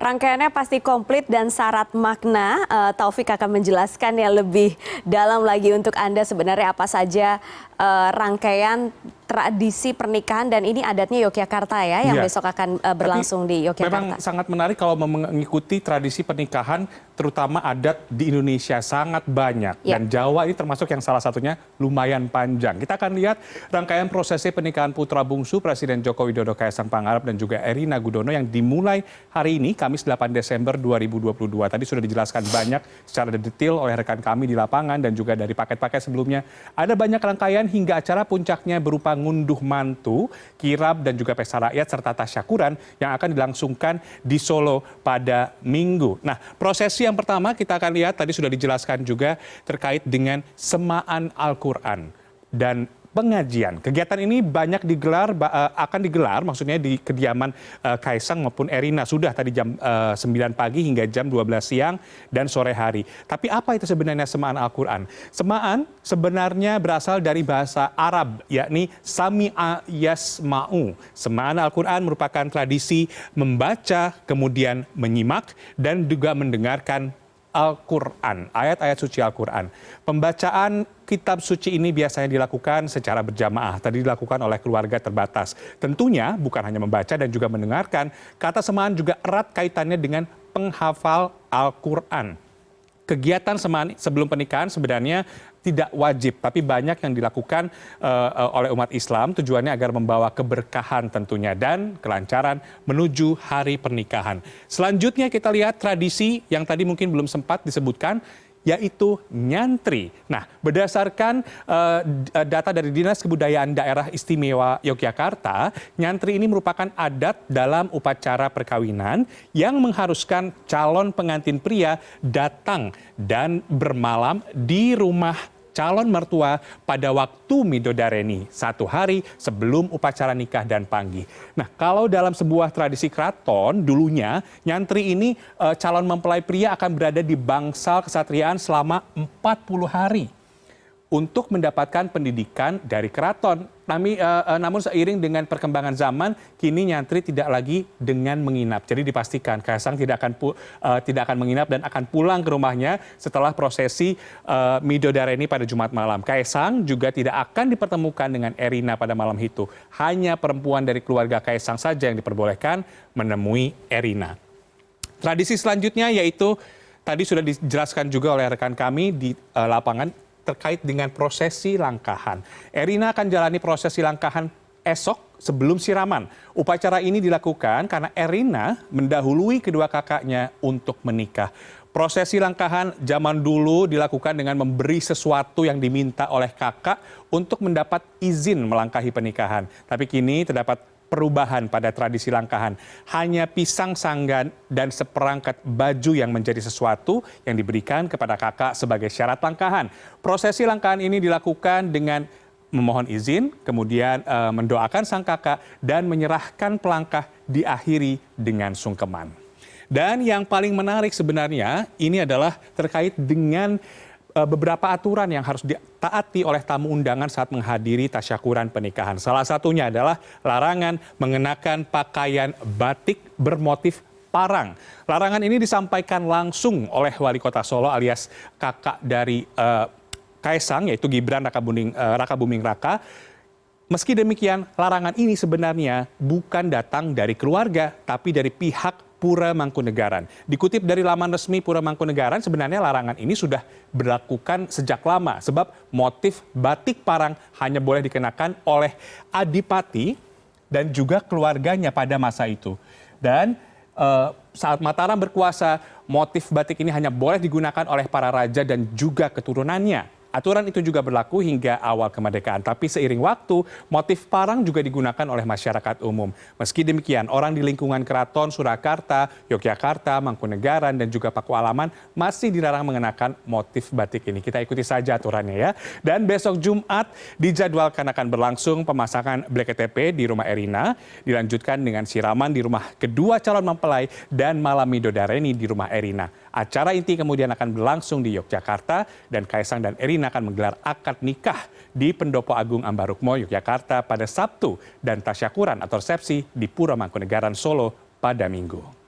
Rangkaiannya pasti komplit dan syarat makna. Taufik akan menjelaskan yang lebih dalam lagi untuk Anda sebenarnya apa saja rangkaian tradisi pernikahan, dan ini adatnya Yogyakarta ya yang besok akan berlangsung di Yogyakarta. Memang sangat menarik kalau mengikuti tradisi pernikahan, terutama adat di Indonesia sangat banyak. Dan Jawa ini termasuk yang salah satunya lumayan panjang. Kita akan lihat rangkaian prosesi pernikahan putra bungsu Presiden Joko Widodo Kaisang Pangarep dan juga Erina Gudono yang dimulai hari ini, Kamis 8 Desember 2022. Tadi sudah dijelaskan banyak secara detail oleh rekan kami di lapangan dan juga dari paket-paket sebelumnya. Ada banyak rangkaian hingga acara puncaknya berupa ngunduh mantu, kirab dan juga pesta rakyat serta tasyakuran yang akan dilangsungkan di Solo pada Minggu. Nah, prosesi yang pertama kita akan lihat tadi sudah dijelaskan juga terkait dengan semaan Al-Quran dan pengajian. Kegiatan ini banyak digelar, akan digelar maksudnya di kediaman Kaisang maupun Erina. Sudah tadi jam 9 pagi hingga jam 12 siang dan sore hari. Tapi apa itu sebenarnya semaan Al-Quran? Semaan sebenarnya berasal dari bahasa Arab, yakni sami'a yasma'u. Semaan Al-Quran merupakan tradisi membaca, kemudian menyimak, dan juga mendengarkan Al-Quran, ayat-ayat suci Al-Quran. Pembacaan kitab suci ini biasanya dilakukan secara berjamaah. Tadi dilakukan oleh keluarga terbatas. Tentunya bukan hanya membaca dan juga mendengarkan, kata semaan juga erat kaitannya dengan penghafal Al-Quran. Kegiatan semaan sebelum pernikahan sebenarnya tidak wajib, tapi banyak yang dilakukan oleh umat Islam, tujuannya agar membawa keberkahan tentunya dan kelancaran menuju hari pernikahan. Selanjutnya kita lihat tradisi yang tadi mungkin belum sempat disebutkan, yaitu nyantri. Nah, berdasarkan data dari Dinas Kebudayaan Daerah Istimewa Yogyakarta, nyantri ini merupakan adat dalam upacara perkawinan yang mengharuskan calon pengantin pria datang dan bermalam di rumah calon mertua pada waktu midodareni, 1 hari sebelum upacara nikah dan panggih. Nah, kalau dalam sebuah tradisi keraton dulunya, nyantri ini calon mempelai pria akan berada di bangsal kesatriaan selama 40 hari untuk mendapatkan pendidikan dari keraton. Namun seiring dengan perkembangan zaman, kini nyantri tidak lagi dengan menginap. Jadi dipastikan Kaisang tidak akan menginap dan akan pulang ke rumahnya setelah prosesi midodareni pada Jumat malam. Kaisang juga tidak akan dipertemukan dengan Erina pada malam itu. Hanya perempuan dari keluarga Kaisang saja yang diperbolehkan menemui Erina. Tradisi selanjutnya yaitu tadi sudah dijelaskan juga oleh rekan kami di lapangan, terkait dengan prosesi langkahan. Erina akan jalani prosesi langkahan esok sebelum siraman. Upacara ini dilakukan karena Erina mendahului kedua kakaknya untuk menikah. Prosesi langkahan zaman dulu dilakukan dengan memberi sesuatu yang diminta oleh kakak untuk mendapat izin melangkahi pernikahan. Tapi kini terdapat perubahan pada tradisi langkahan. Hanya pisang sanggan dan seperangkat baju yang menjadi sesuatu yang diberikan kepada kakak sebagai syarat langkahan. Prosesi langkahan ini dilakukan dengan memohon izin, kemudian mendoakan sang kakak dan menyerahkan pelangkah diakhiri dengan sungkeman. Dan yang paling menarik sebenarnya ini adalah terkait dengan beberapa aturan yang harus ditaati oleh tamu undangan saat menghadiri tasyakuran pernikahan. Salah satunya adalah larangan mengenakan pakaian batik bermotif parang. Larangan ini disampaikan langsung oleh Wali Kota Solo alias kakak dari Kaisang, yaitu Gibran Rakabuming Raka. Meski demikian, larangan ini sebenarnya bukan datang dari keluarga, tapi dari pihak Pura Mangkunegaran. Dikutip dari laman resmi Pura Mangkunegaran, sebenarnya larangan ini sudah berlakukan sejak lama. Sebab motif batik parang hanya boleh dikenakan oleh adipati dan juga keluarganya pada masa itu. Dan saat Mataram berkuasa, motif batik ini hanya boleh digunakan oleh para raja dan juga keturunannya. Aturan itu juga berlaku hingga awal kemerdekaan. Tapi seiring waktu, motif parang juga digunakan oleh masyarakat umum. Meski demikian, orang di lingkungan Keraton Surakarta, Yogyakarta, Mangkunegaran, dan juga Pakualaman masih dilarang mengenakan motif batik ini. Kita ikuti saja aturannya ya. Dan besok Jumat dijadwalkan akan berlangsung pemasangan BLEKTP di rumah Erina, dilanjutkan dengan siraman di rumah kedua calon mempelai dan malam midodareni di rumah Erina. Acara inti kemudian akan berlangsung di Yogyakarta dan Kaisang dan Erina akan menggelar akad nikah di Pendopo Agung Ambarukmo, Yogyakarta pada Sabtu dan tasyakuran atau resepsi di Pura Mangkunegaran Solo pada Minggu.